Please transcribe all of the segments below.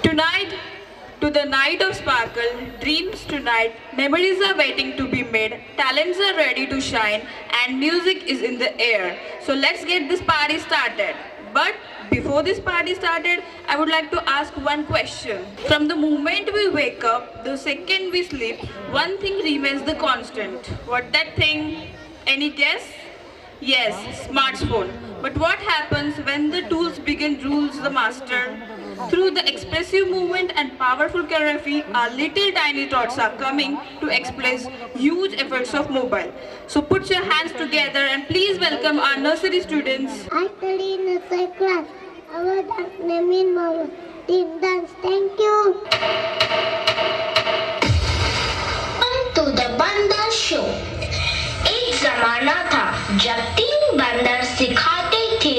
Tonight, to the night of sparkle, dreams tonight, memories are waiting to be made, talents are ready to shine, and music is in the air. So let's get this party started. But before this party started, I would like to ask one question. From the moment we wake up, the second we sleep, one thing remains the constant. What that thing? Any guess? Yes, smartphone. But what happens when the tools begin rules the master? Through the expressive movement and powerful choreography, our little tiny thoughts are coming to express huge efforts of mobile. So put your hands together and please welcome our nursery students. I study in nursery class. Our dance name is Mama. Team dance. Thank you. Welcome to the Bandar Show. एक जमाना था जब 3 बंदर सिखाते थे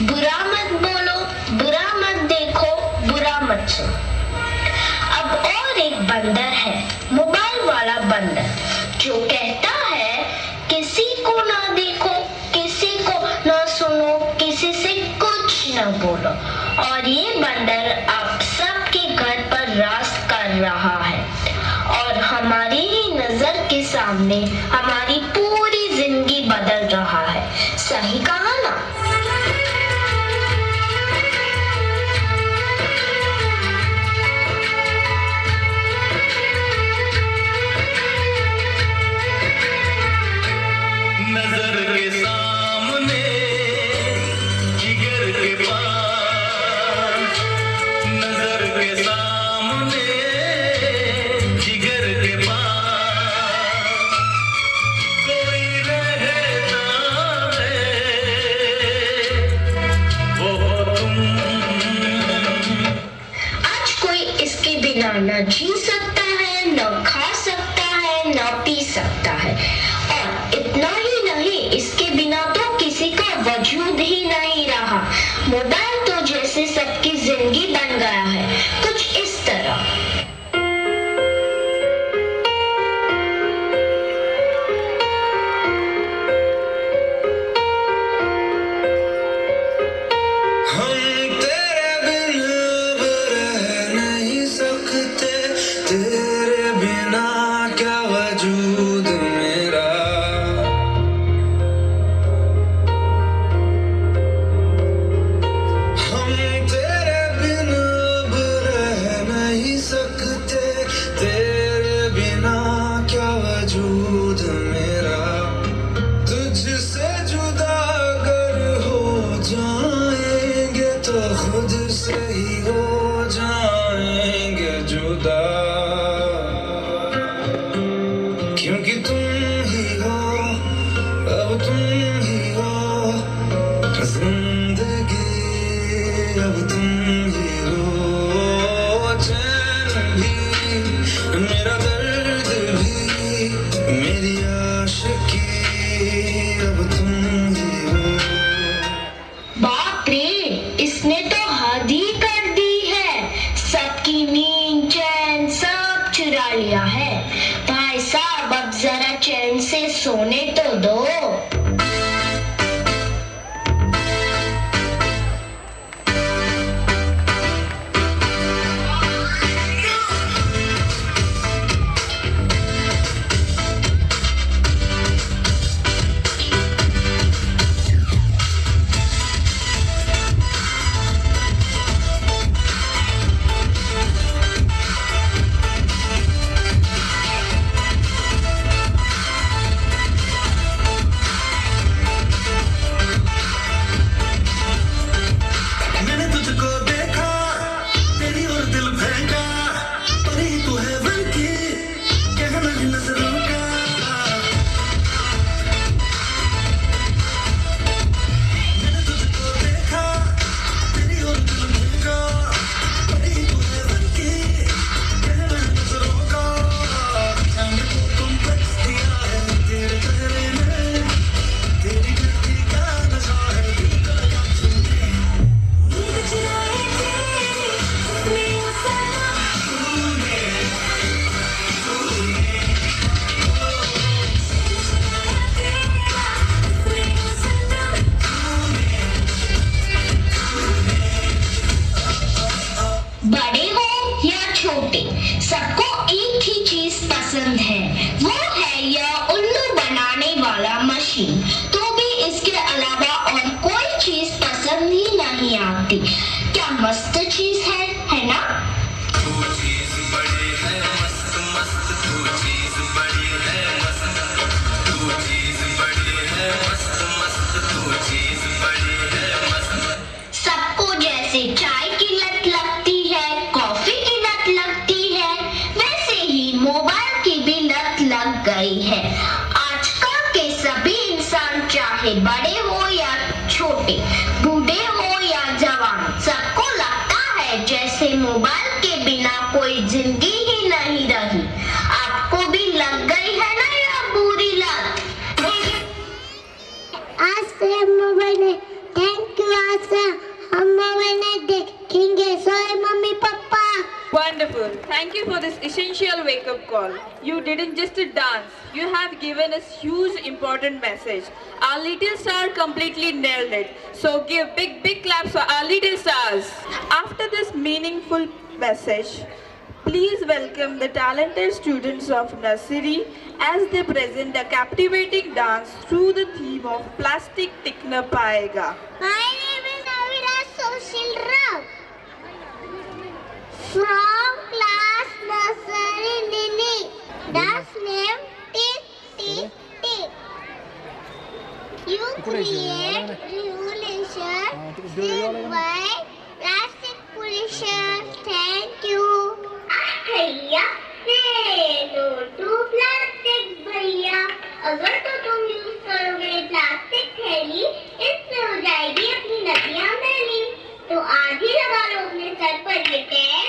बुरा मत बोलो, बुरा मत देखो, बुरा मत सुनो। अब और एक बंदर है, मोबाइल वाला बंदर, जो कहता है किसी को ना देखो, किसी को ना सुनो, किसी से कुछ ना बोलो। और ये बंदर अब सबके घर पर राज कर रहा है और हमारी ही नजर के सामने हमारी पूरी जिंदगी बदल रहा है। सही कहा ना? नजर के सामने जिगर के पास, नजर के सामने जिगर के पास कोई रहता है, वो तुम। आज कोई इसके बिना न जी सकता है, न खा सकता है, न पी सकता है। और इतना ही नहीं, इसके बिना तो किसी का वजूद ही नहीं रहा। मोबाइल तो जैसे सबकी जिंदगी बन गया है, कुछ इस तरह। हम तेरे बिन अब रह नहीं सकते, तेरे बिना क्या वजूद मेरा। हम तेरे बिन अब रह नहीं सकते, तेरे बिना क्या वजूद मेरा। तुझसे जुदा अगर हो जाएंगे तो खुद से ही हो जाएंगे जुदा, क्योंकि तुम ही हो, अब तुम ही हो जिंदगी, अब तुम ही हो चैन भी, मेरा दर्द भी, मेरी आशिकी, अब तुम ही हो। बाप रे, इसने तो हद ही कर दी है। सबकी नींद चैन सब चुरा लिया है। भाई साहब, अब जरा चैन से सोने तो दो। बड़े हो या छोटे, सबको एक ही चीज पसंद है, वो है यह उल्लू बनाने वाला मशीन। तो भी इसके अलावा और कोई चीज पसंद ही नहीं आती। क्या मस्त चीज है ना? तू चीज बड़ी है मस्त मस्त, तू चीज बड़ी है मस्त, तू चीज बड़ी है मस्त मस्त, तू चीज बड़ी है मस्त। सबको जैसे चाय की लत लगती है, कॉफी की लत लगती है, वैसे ही मोबाइल की भी लत लग गई है। आजकल के सभी इंसान, चाहे बड़े हो या छोटे, बूढ़े हो या जवान, सबको लगता है जैसे मोबाइल के बिना कोई जिंदगी ही नहीं रही। आपको भी लग गई है ना यह बुरी लत? आज से हम मोबाइल में, थैंक यू, आज से हम मोबाइल में देखेंगे। Sorry mummy papa. Wonderful. Thank you for this essential wake-up call. You didn't just dance. You have given us huge important message. Our little star completely nailed it. So give big claps for our little stars. After this meaningful message, please welcome the talented students of nursery as they present a captivating dance through the theme of Plastic Tikna Paega. My name is Aviraj Soshil Rao from class nursery Lily. Dance name Tick Tick Tick. You create revolution, sing by plastic pollution. Thank you. भैया no to plastic भैया, अगर तो तुम use करोगे plastic थैली, इससे हो जाएगी अपनी नदियां मैली। तो आज ही लगा लो अपने सर पर ये tag,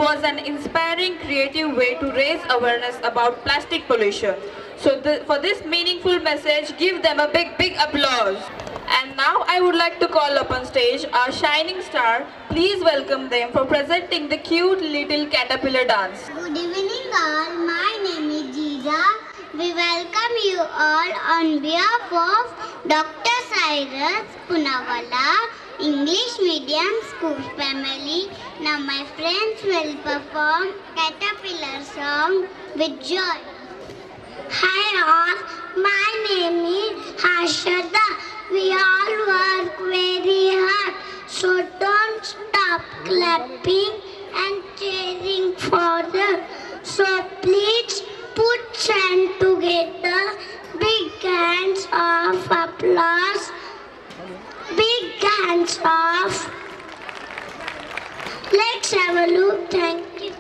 was an inspiring, creative way to raise awareness about plastic pollution. So for this meaningful message, give them a big applause. And now I would like to call upon stage our shining star. Please welcome them for presenting the cute little caterpillar dance. Good evening all, my name is Jiza. We welcome you all on behalf of Dr. Cyrus Punawala, English Medium School family. Now my friends will perform Caterpillar song with joy. Hi all, my name is Harshada. We all work very hard, so don't stop clapping and cheering for them. So please put hands together, big hands of applause, big hands of. Let's have a look. Thank you.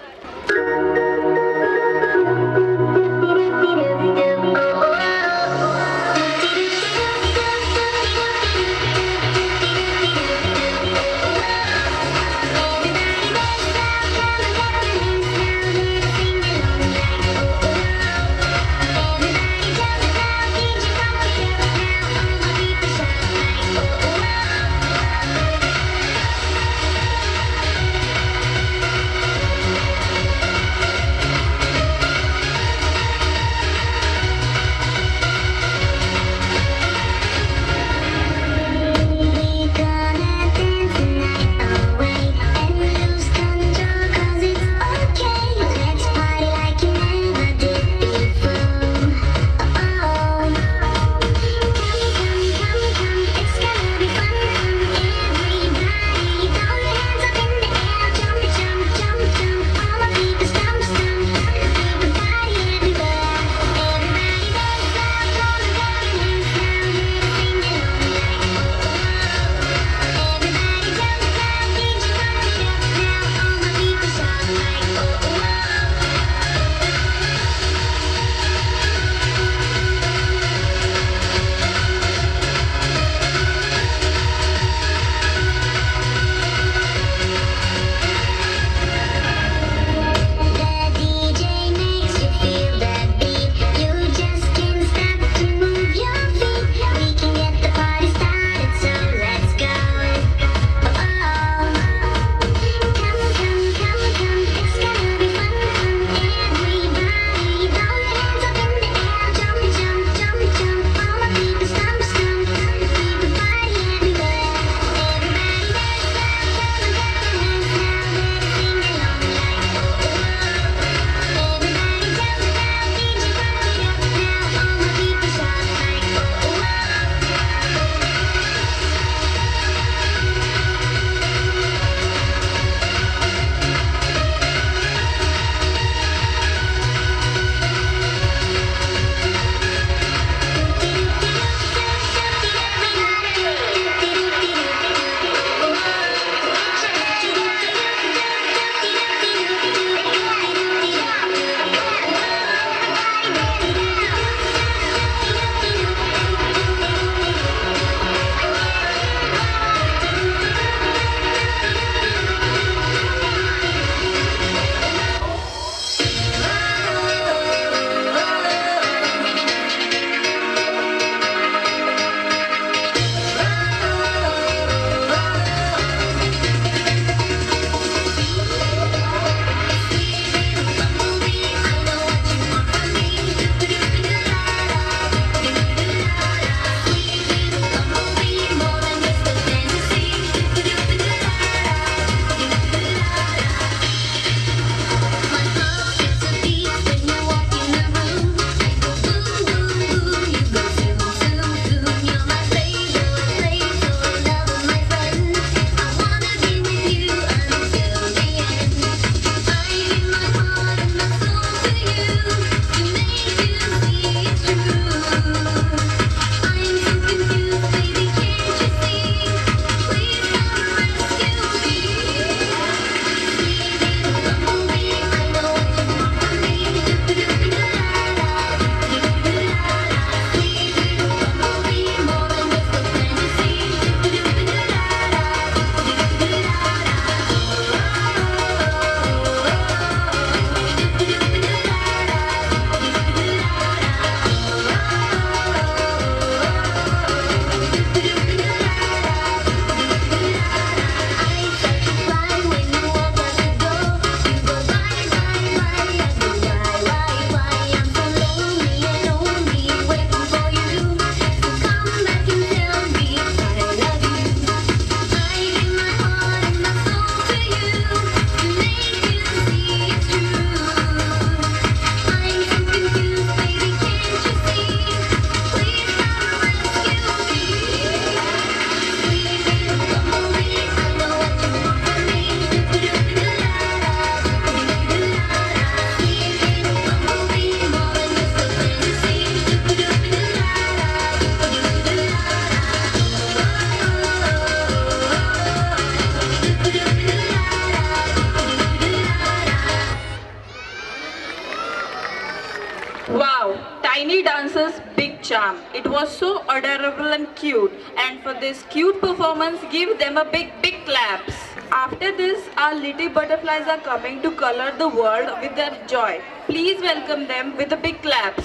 dancer's big charm. It was so adorable and cute. And for this cute performance, give them a big, big claps. After this, our little butterflies are coming to color the world with their joy. Please welcome them with a big claps.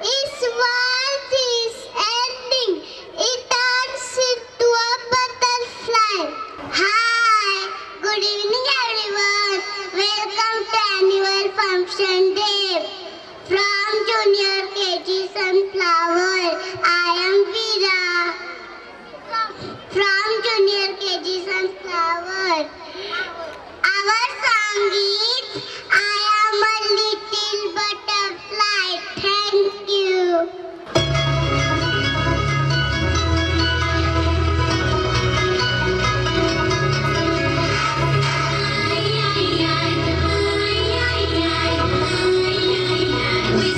Its world is ending. It turns into a butterfly. Hi, good evening everyone. Welcome to annual function day. From Junior KG Sunflower, I am Veera. From Junior KG Sunflower. Our song is I am a little butterfly. Thank you. We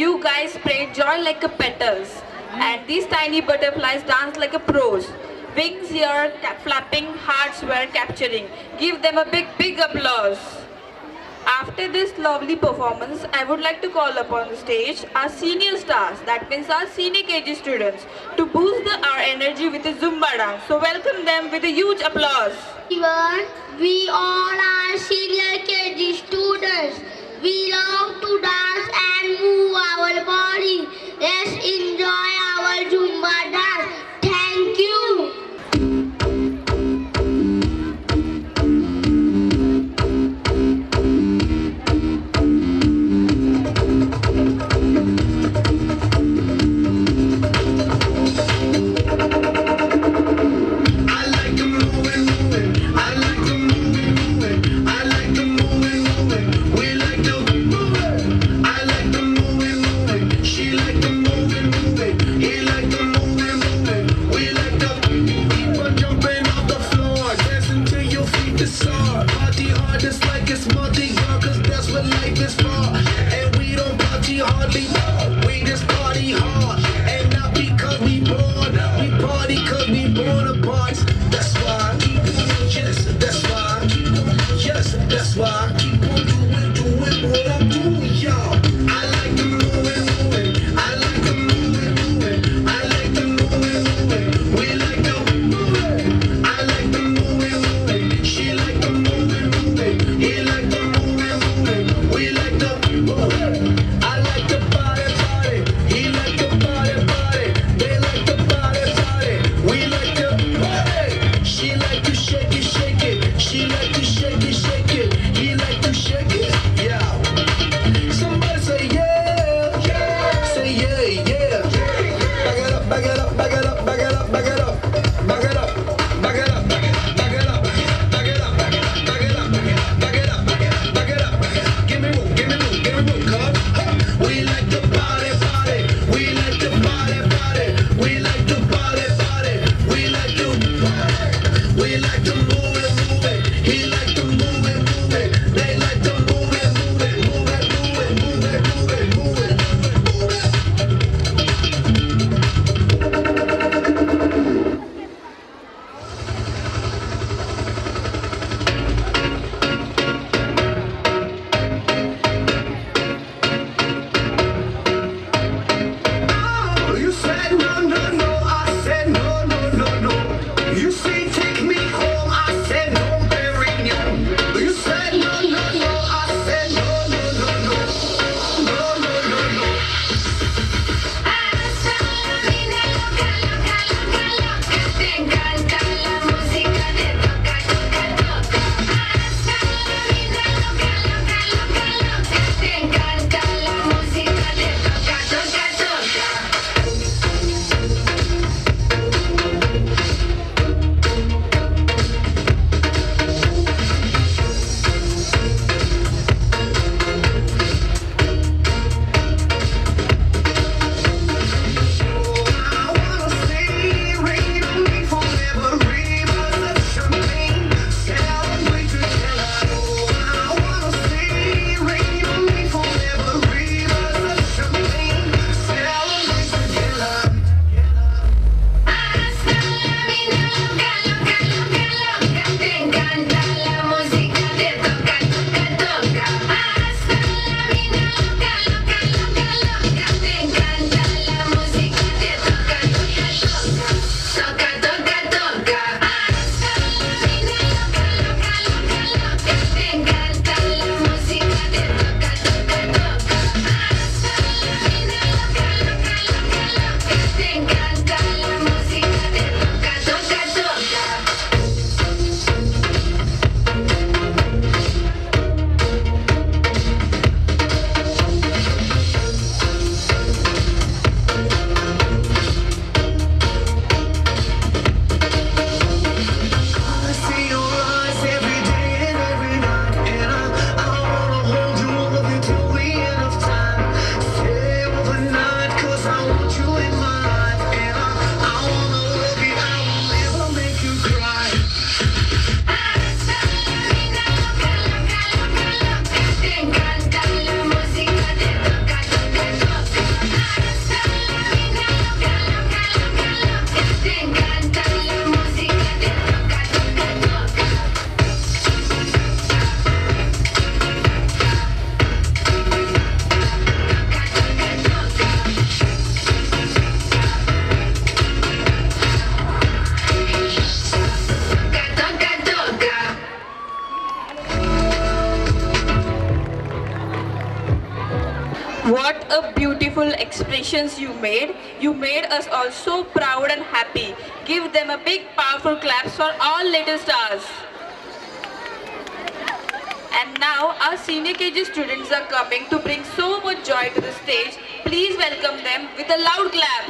You guys spread joy like a petals. And these tiny butterflies dance like a pros. Wings here, flapping, hearts were capturing. Give them a big, big applause. After this lovely performance, I would like to call upon the stage our senior stars, that means our senior KG students, to boost our energy with a Zumba dance. So welcome them with a huge applause. Everyone, we all are senior KG students. We love to dance and move our body. Let's enjoy our Zumba dance. Thank you. I like the moving, moving. I like the moving, moving. I like the moving, moving. We like the moving. I like the moving, moving. She like the moving, moving. beautiful expressions you made. You made us all so proud and happy. Give them a big powerful claps for all little stars. And now our senior KG students are coming to bring so much joy to the stage. Please welcome them with a loud clap.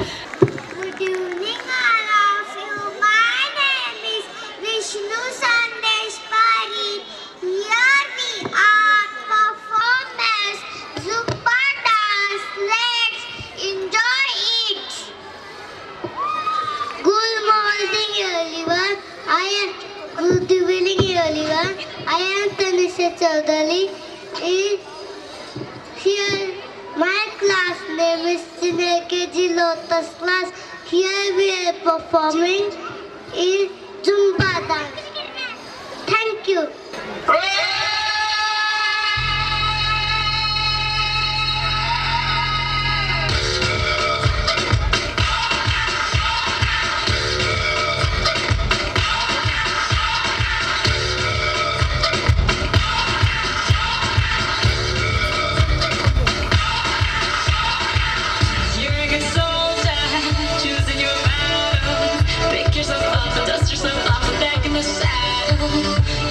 Good evening, all of you. My name is Vishnu Sandesh Parit. Here we are performance Zumba dance. Let's enjoy it. Good morning, everyone. Good evening, everyone. I am Tanisha Chaudhary. Here, my class name is Senior KG Lotus class. Here we are performing in Zumba dance. Thank you. You're a good soldier, choosing your battle. Pick yourself up and dust yourself off and back in the saddle.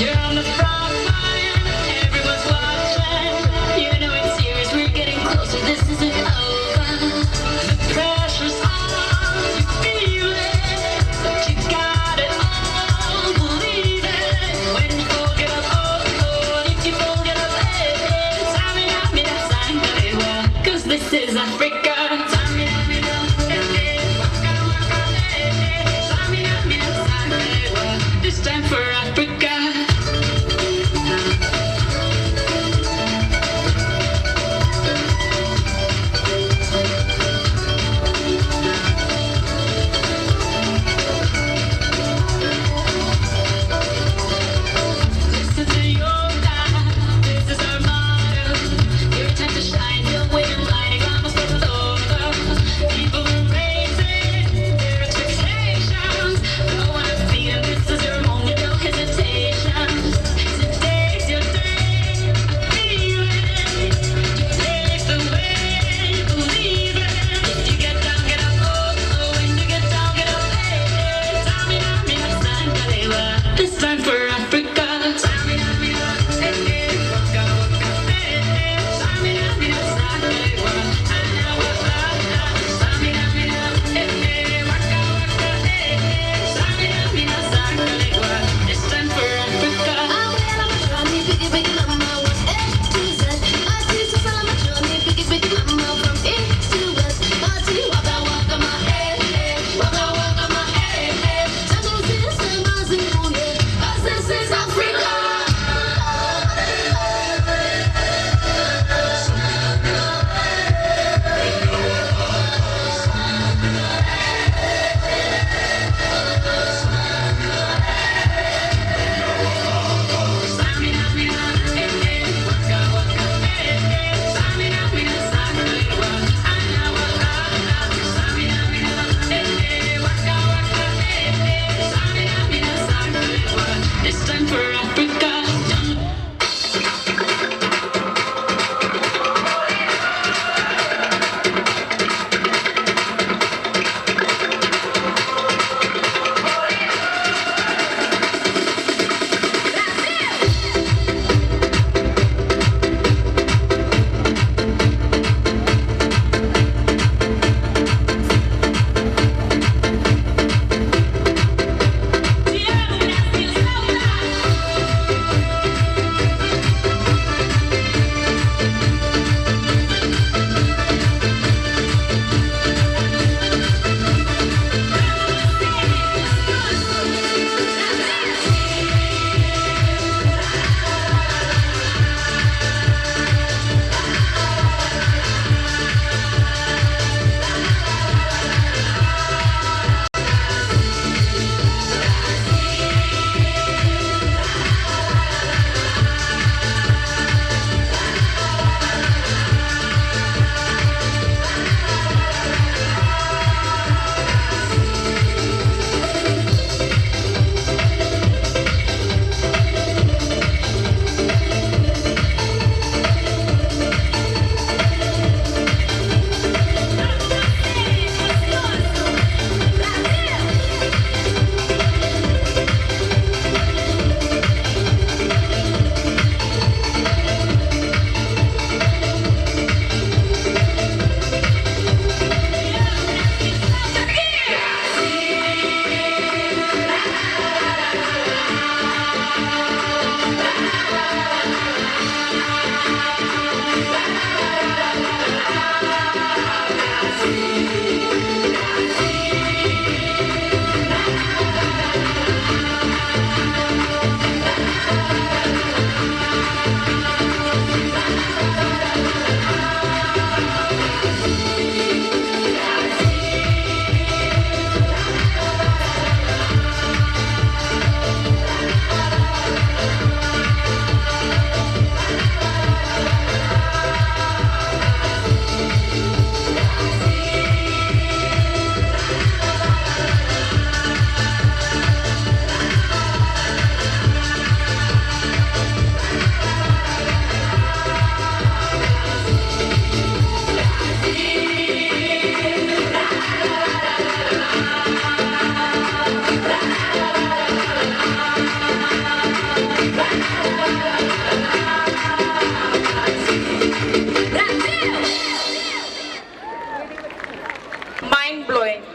You're on the front line.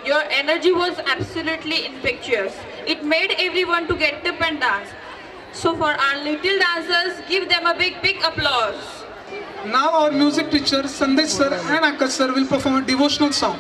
Your energy was absolutely infectious. It made everyone to get up and dance. So for our little dancers, give them a big applause. Now our music teacher Sandesh sir and Akash sir will perform a devotional song.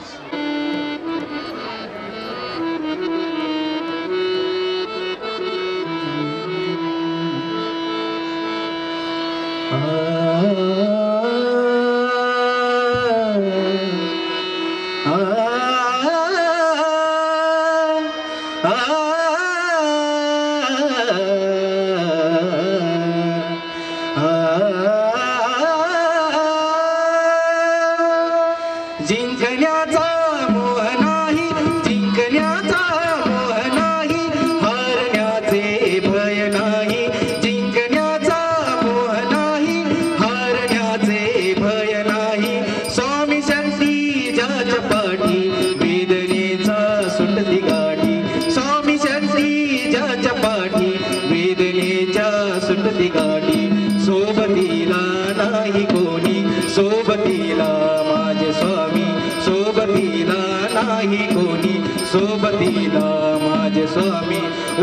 जिंकण्याचा मोह नाही, जिंकण्याचा मोह नाही, हारण्याचे भय नाही. जिंकण्याचा मोह नाही, हारण्याचे भय नाही. स्वामी शक्ती ज्याच्या पाठी, वेदनेचा सुटती गाठी. स्वामी शक्ती ज्याच्या पाठी, वेदनेच्या सुटती गाठी. सोबतीला नाही कोणी, सोबतीला माझे स्वामी. सोबतीला नाही कोणी, सोबतीला माझे स्वामी.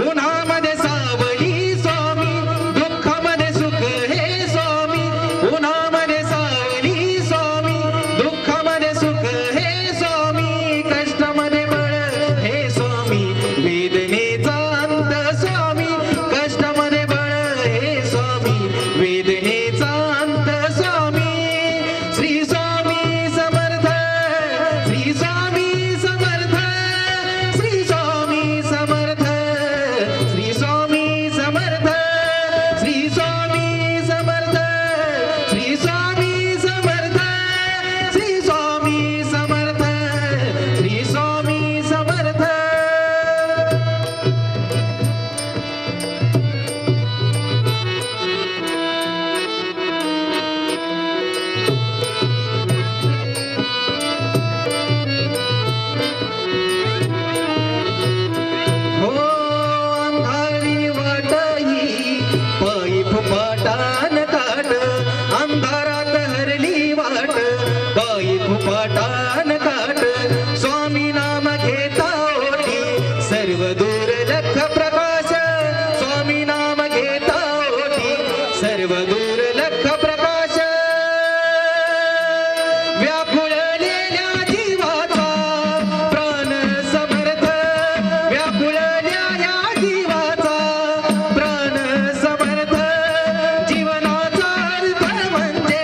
उन्हामध्ये सावली स्वामी, दुःखामध्ये सुख हे स्वामी. उन्हामध्ये सावली स्वामी, दुःखामध्ये सुख हे स्वामी. कष्टामध्ये बळ हे स्वामी, वेदनेचा अंत स्वामी. कष्टामध्ये बळ हे स्वामी, वेदनेचा अंत स्वामी. श्री स्वामी समर्थ, श्री स्वामी समर्थ, श्री स्वामी समर्थ, श्री स्वामी समर्थ, श्री स्वामी समर्थ, श्री स्वामी समर्थ, श्री स्वामी समर्थ, श्री स्वामी समर्थ. हो अंधारी वाटाई, पायी फुपाटान काट. अंधारात हरली वाट, पायी फुपाटान काट. स्वामी नाम घेता ओठी, सर्व दूर लख प्रकाश. स्वामी नाम घेता ओठी, सर्व दूर लख प्रकाश. व्याकुळलेल्या जीवाचा प्राण समर्थ, व्याकुळलेल्या जीवाचा प्राण समर्थ. जीवनाचा अर्थ म्हणजे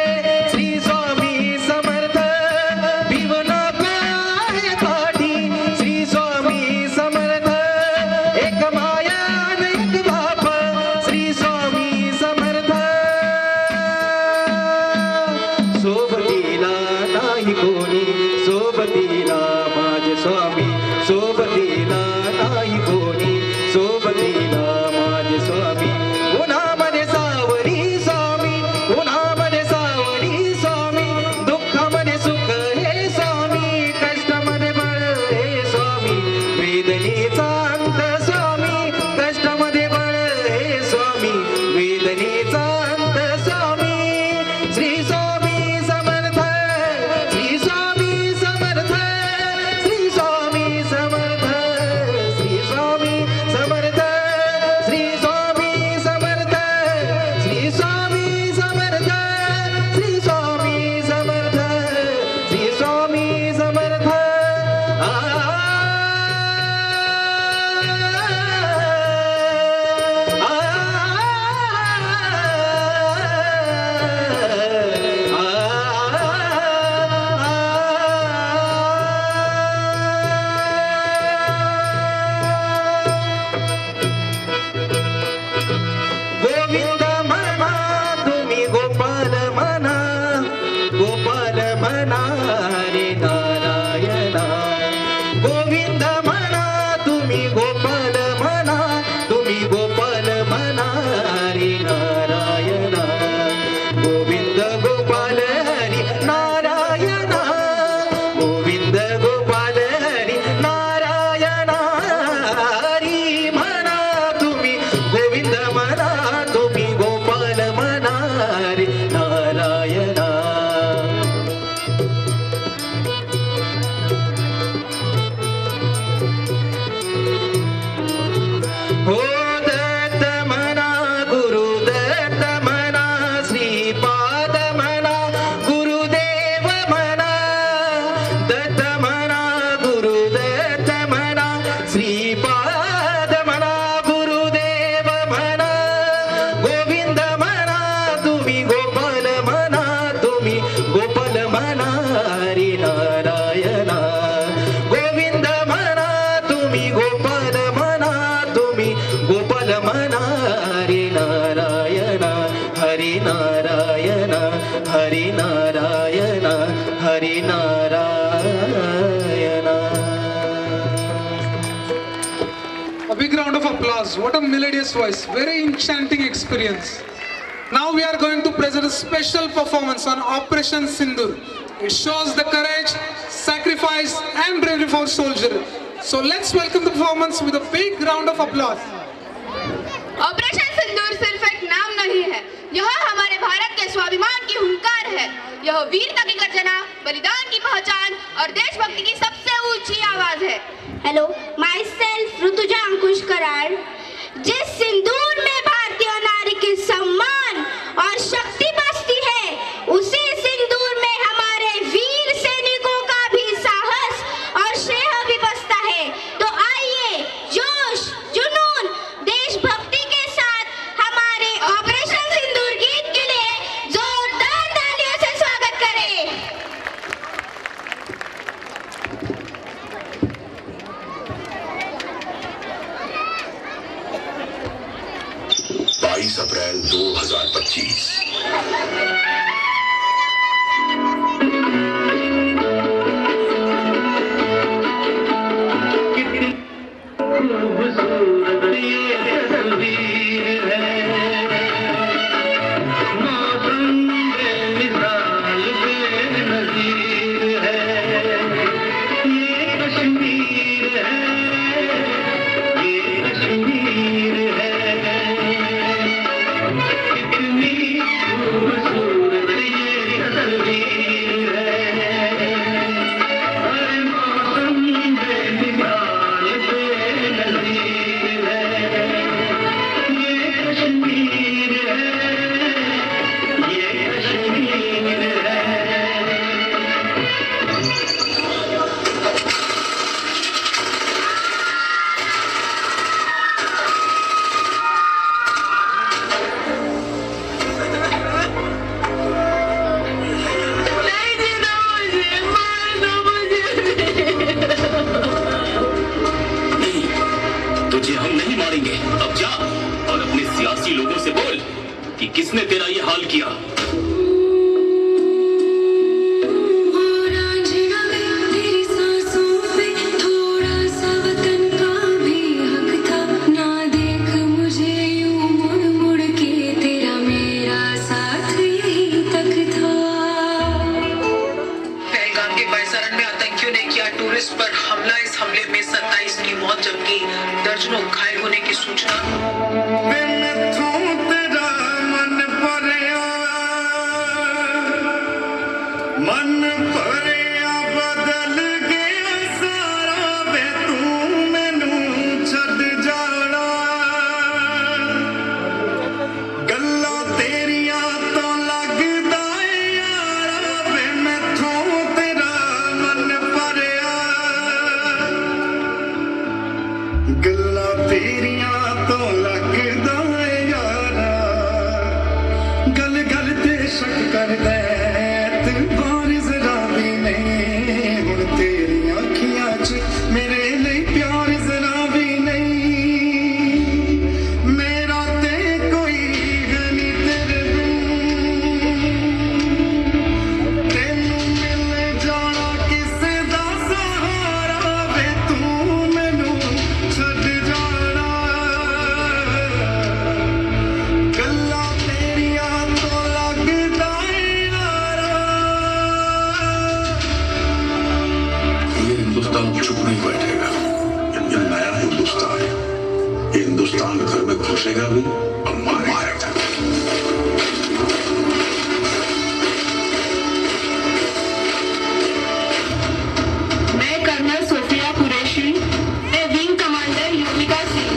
श्री स्वामी समर्थ. जीवना काय पाठी, श्री स्वामी समर्थ. एक माया आणि एक बाप, श्री स्वामी समर्थ. सोबतीला नाही कोणी, सोबतीला माझे स्वामी. सोबतीला नाही कोणी, सोबतीला माझे स्वामी. उन्हामध्ये सावली स्वामी, उन्हामध्ये सावली स्वामी. दुःखामध्ये सुख हे स्वामी, कष्टामध्ये बळ हे स्वामी. वेदनेचा अंत स्वामी, कष्टामध्ये बळ हे स्वामी. वेदनेचा अंत स्वामी. Shri Swami Samarth, Shri Swami Samarth, Shri Swami Samarth, applause. What a melodious voice. Very enchanting experience. Now we are going to present a special performance on Operation Sindoor. It shows the courage, sacrifice and bravery for soldiers. So let's welcome the performance with a big round of applause. Operation Sindoor सिर्फ एक नाम नहीं है, यह हमारे भारत के स्वाभिमान की हुंकार है। यह वीरता की गर्जना, बलिदान की पहचान और देशभक्ति की सबसे ऊंची आवाज है। हेलो, माई सेल्फ ऋतुजा अंकुश करार। जिस सिंदूर में भारतीय नारी की सम्मान और शक्ति बसती है, उसी सिंदूर में हमारे वीर सैनिकों का भी साहस और श्रेय भी बसता है। तो आइए जोश, जुनून, देशभक्ति के साथ हमारे ऑपरेशन सिंदूर गीत के लिए जोरदार तालियों से स्वागत करें। 22 अप्रैल 2025। तुझे हम नहीं मारेंगे। अब जा और अपने सियासी लोगों से बोल कि किसने तेरा ये हाल किया। टूरिस्ट पर हमला, इस हमले में 27 की मौत जबकि दर्जनों घायल होने की सूचना। चुप नहीं बैठेगा। ये नया हिंदुस्तान है। ये हिंदुस्तान घर में घुसेगा भी और मारेगा। मैं कर्नल सोफिया कुरैशी, मैं विंग कमांडर युविका सिंह।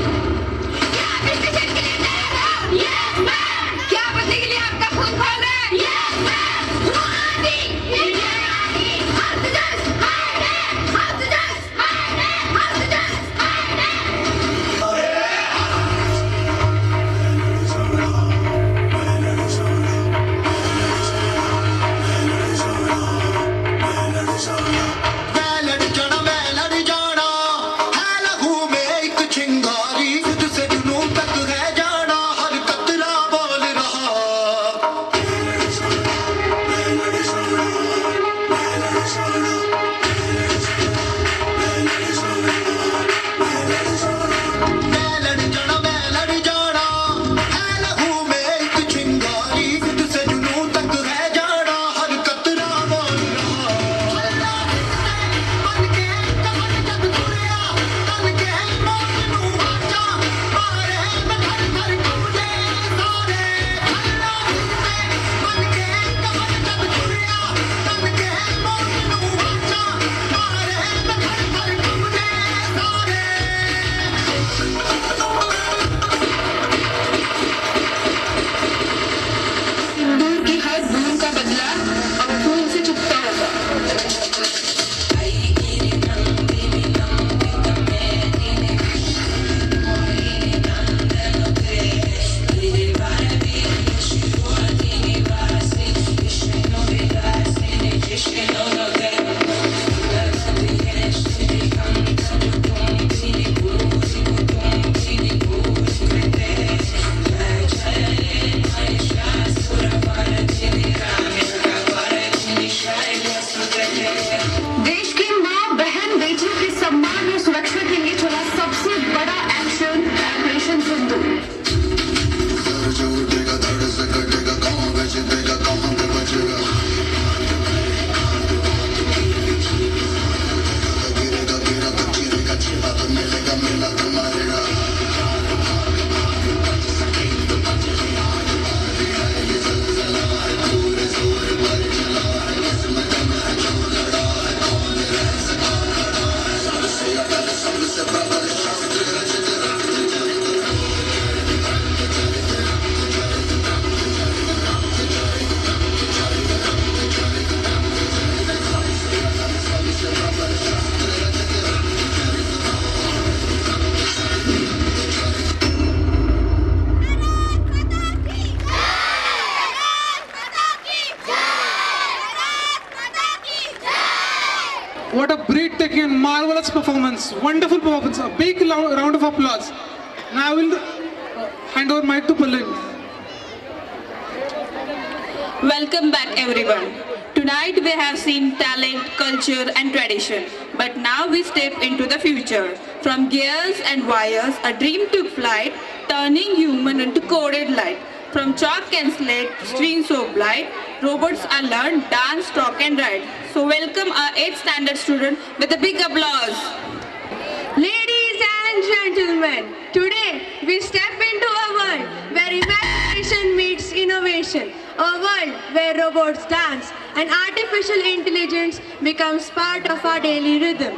क्या बदले के लिए आपका खून खोल रहे हैं? marvelous performance, wonderful performance. A big round of applause. Now I will hand over mic to Pallavi. Welcome back everyone. Tonight we have seen talent, culture and tradition. But now we step into the future. From gears and wires, a dream took flight, turning human into coded light. From chalk and slate, screen so bright, robots are learned, dance, talk and ride. So welcome our 8th standard student with a big applause. Ladies and gentlemen, today we step into a world where imagination meets innovation, a world where robots dance and artificial intelligence becomes part of our daily rhythm.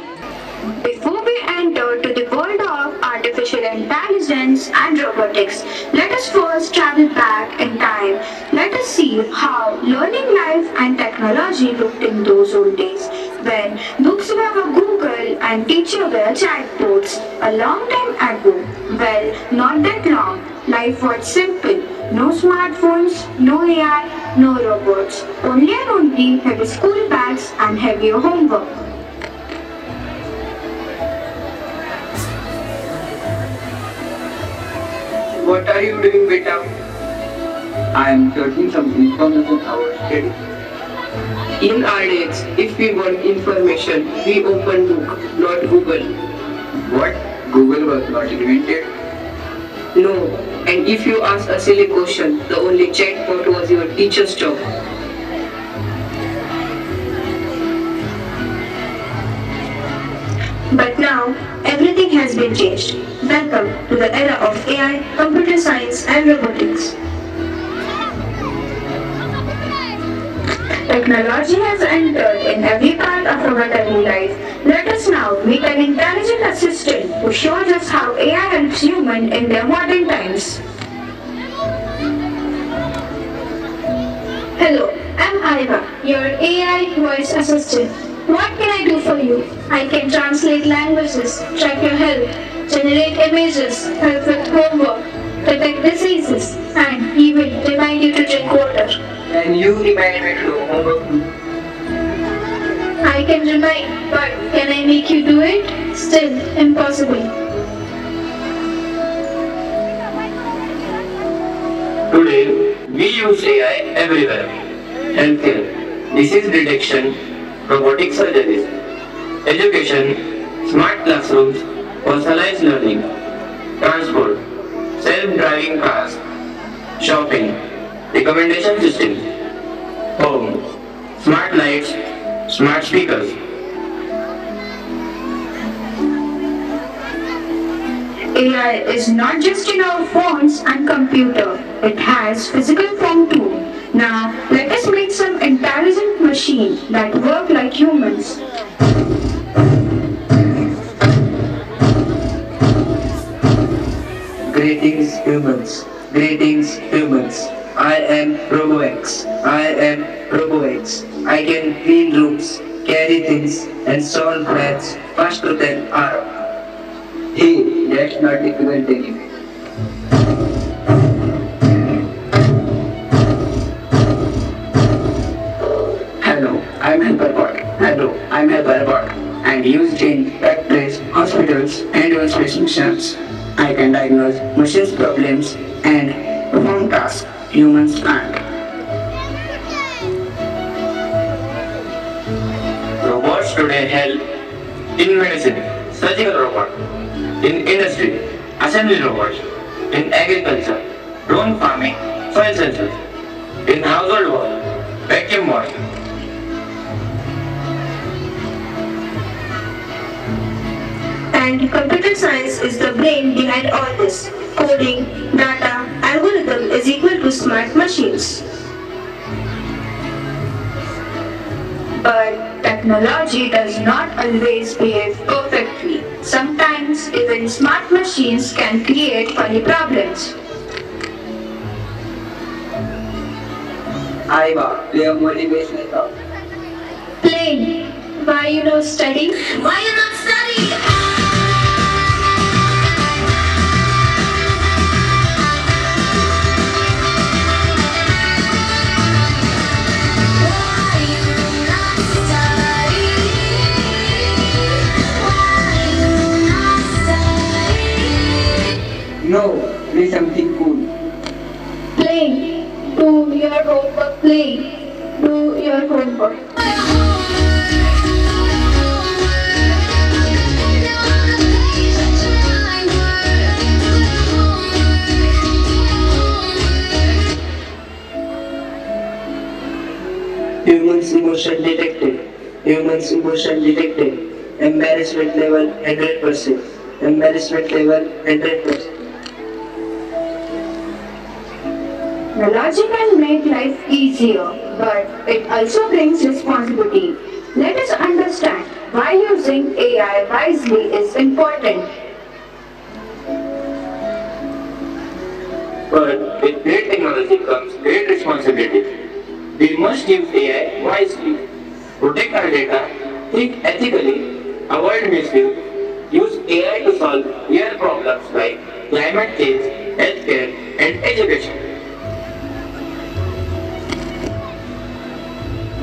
Before we enter to the world of artificial intelligence and robotics, let us first travel back in time. Let us see how learning life and technology looked in those old days, when books were a Google and teacher were chatbots. A long time ago, well, not that long, life was simple. No smartphones, no AI, no robots. Only and only heavy school bags and heavier homework. What are you doing, beta? I am searching some information about study. In our days, if we want information, we open book, not Google. What? Google was not invented? No. And if you ask a silly question, the only chatbot was your teacher's job. But now, everything has been changed. Welcome to the era of AI, computer science and robotics. Technology has entered in every part of our daily life. Let us now meet an intelligent assistant who shows us how AI helps humans in their modern times. Hello, I'm Aiva, your AI voice assistant. What can I do for you? I can translate languages, track your health, generate images, help with homework, detect diseases, and even remind you to drink water. And you remind me to do homework too. I can remind, but can I make you do it? Still impossible. Today, we use AI everywhere. Healthcare, disease detection, robotic surgeries, education, smart classrooms, personalized learning, transport, self-driving cars, shopping, recommendation system, home, smart lights, smart speakers. AI is not just in our phones and computer, it has physical form too. Now, let us make some intelligent machines that work like humans. Greetings humans, greetings humans. I am RoboX. I am RoboX. I can clean rooms, carry things and solve maths faster than Arab. Hey, that's not difficult anyway. Hello, I'm HelperBot. Hello, I'm HelperBot. And used in factories, hospitals, and even space missions. I can diagnose machines' problems and perform tasks humans can't. Robots today help in medicine, surgical robot, in industry, assembly robots, in agriculture, drone farming, soil sensors, in household work, vacuum work. And computer science is the brain behind all this. Coding, data, algorithm is equal to smart machines. But technology does not always behave perfectly. Sometimes even smart machines can create funny problems. Aiva, play a motivational talk. Playing. Why you not studying? Why you not studying? No, play something cool. Playing. Do your homework. Playing. Do your homework. Humans emotion detected. Humans emotion detected. Embarrassment level 100%. Embarrassment level 100%. Technology can make life easier, but it also brings responsibility. Let us understand why using AI wisely is important. But with great technology comes great responsibility. We must use AI wisely, protect our data, think ethically, avoid misuse, use AI to solve real problems like climate change, healthcare, and education.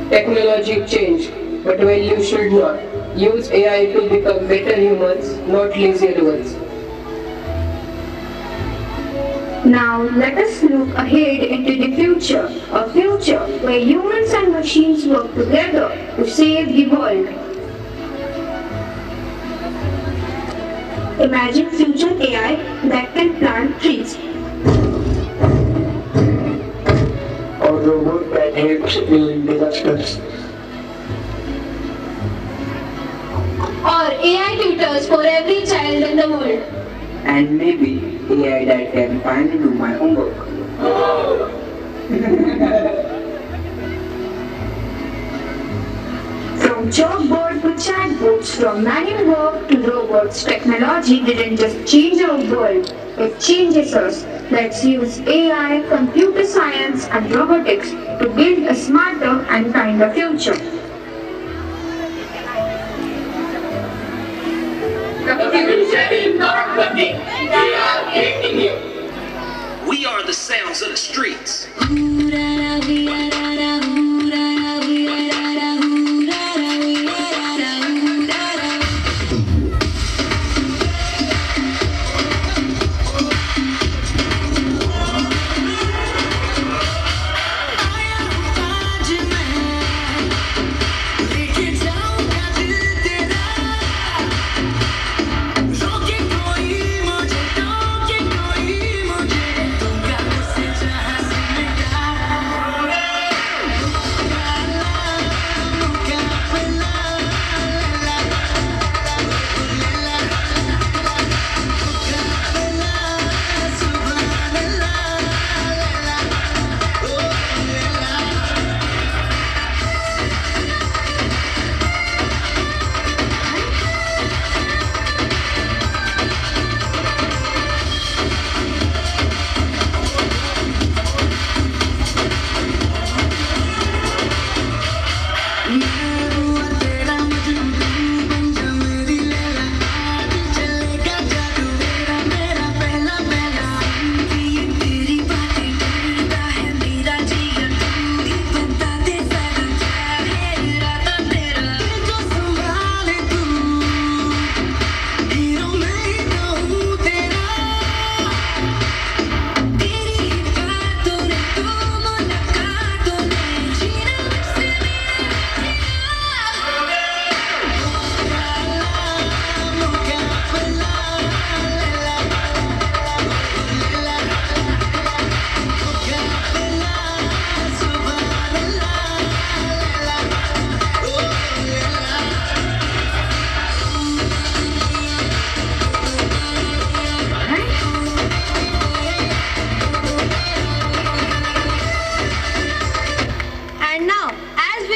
Technology change, but values should not. Use AI to become better humans, not lazier ones. Now let us look ahead into the future, a future where humans and machines work together to save the world. Imagine future AI that can plant trees. Or robot that helps during disasters. Or AI tutors for every child in the world. And maybe AI that can finally do my homework. From chalkboard to chatbots, from manual work to robots, technology didn't just change our world, it changes us. Let's use AI, computer science and robotics to build a smarter and kinder future. The future is not coming. We are creating you. We are the sounds of the streets.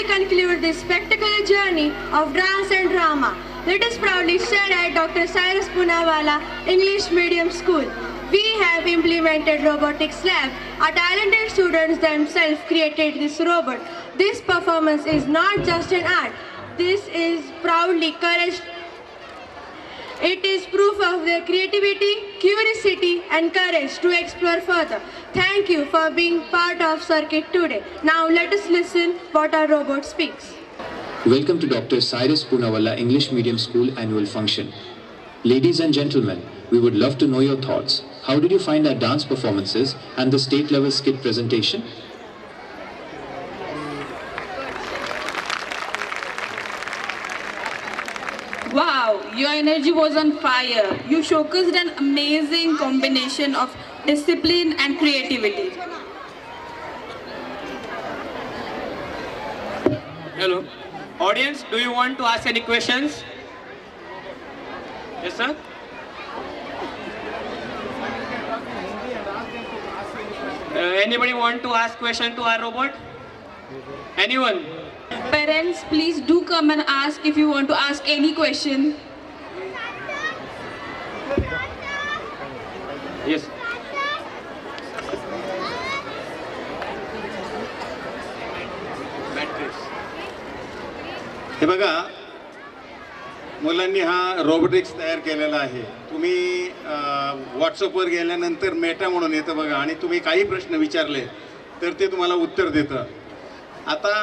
conclude this spectacular journey of dance and drama, let us proudly share at Dr. Cyrus Poonawalla English Medium School. We have implemented robotics lab. Our talented students themselves created this robot. This performance is not just an art. This is proudly courage. It is proof of their creativity, curiosity and courage to explore further. Thank you for being part of Circuit today. Now let us listen what our robot speaks. Welcome to Dr. Cyrus Poonawalla English Medium School annual function. Ladies and gentlemen, we would love to know your thoughts. How did you find our dance performances and the state level skit presentation? Wow, your energy was on fire. You showcased an amazing combination of discipline and creativity. Hello. Audience, do you want to ask any questions? Yes, sir? Anybody want to ask question to our robot? Anyone? Parents, please do come and ask if you want to ask any question. Yes. हे बघा, मुलांनी हा robotics तयार केलेला आहे. तुम्ही व्हॉट्सअपवर गेल्यानंतर Meta म्हणून येतं बघा, आणि तुम्ही काही प्रश्न विचारले तर ते तुम्हाला उत्तर देतं. आता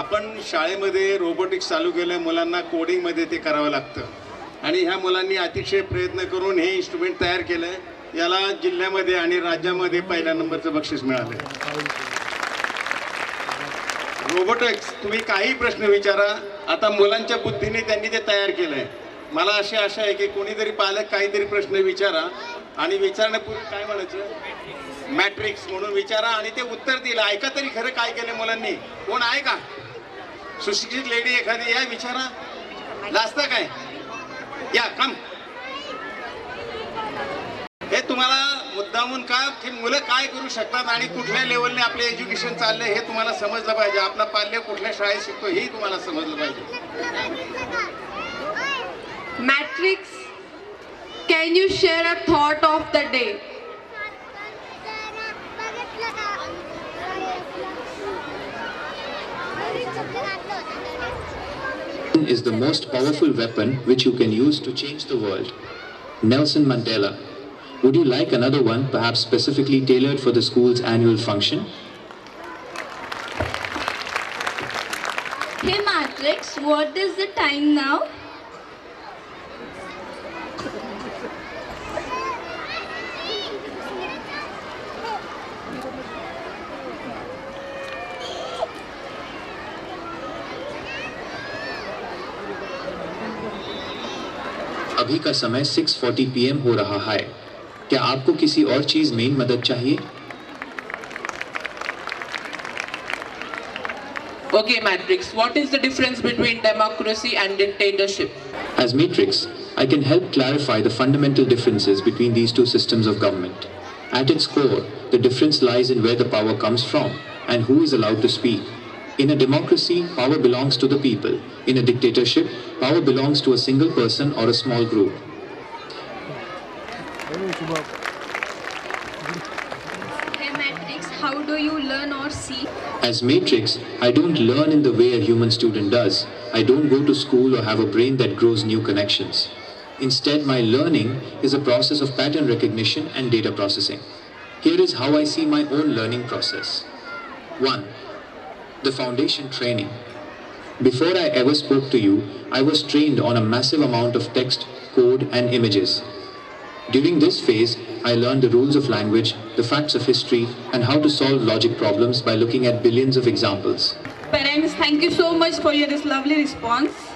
आपण शाळेमध्ये रोबोटिक्स चालू केलं, मुलांना कोडिंगमध्ये ते करावं लागतं, आणि ह्या मुलांनी अतिशय प्रयत्न करून हे इन्स्ट्रुमेंट तयार केलं आहे. याला जिल्ह्यामध्ये आणि राज्यामध्ये पहिल्या नंबरचं बक्षीस मिळालं. रोबोटिक्स तुम्ही काही प्रश्न विचारा, आता मुलांच्या बुद्धीने त्यांनी ते तयार केलं आहे. मला अशी आशा आहे की कोणीतरी पालक काहीतरी प्रश्न विचारा, आणि विचारण्यापूर्वी काय म्हणायचं, मॅट्रिक्स म्हणून विचारा, आणि ते उत्तर दिलं. ऐका तरी खरं काय केलं मुलांनी. कोण आहे का सुशिक्षित लेडी एखादी? या विचारा. लाजता काय? या कम. हे तुम्हाला मुद्दामून का की मुलं काय करू शकतात आणि कुठल्या लेवलने आपले एज्युकेशन चाललंय हे तुम्हाला समजलं पाहिजे. आपला पाल्य कुठल्या शाळेत शिकतो हेही तुम्हाला समजलं पाहिजे. Matrix, can you share a thought of the day? Is the most powerful weapon which you can use to change the world. Nelson Mandela. Would you like another one, perhaps specifically tailored for the school's annual function? Hey Matrix, what is the time now? अभी का समय 6:40 PM हो रहा है. क्या आपको किसी और चीज में मदद चाहिए? Okay, Matrix, what is the difference between democracy and dictatorship? As Matrix, I can help clarify the fundamental differences between these two systems of government. At its core, the difference lies in where the power comes from and who is allowed to speak. In a democracy, power belongs to the people. In a dictatorship, power belongs to a single person or a small group. Hey Matrix, how do you learn or see? As Matrix, I don't learn in the way a human student does. I don't go to school or have a brain that grows new connections. Instead, my learning is a process of pattern recognition and data processing. Here is how I see my own learning process. 1. The foundation training. Before I ever spoke to you, I was trained on a massive amount of text, code, and images. During this phase, I learned the rules of language, the facts of history, and how to solve logic problems by looking at billions of examples. Parents, thank you so much for this lovely response.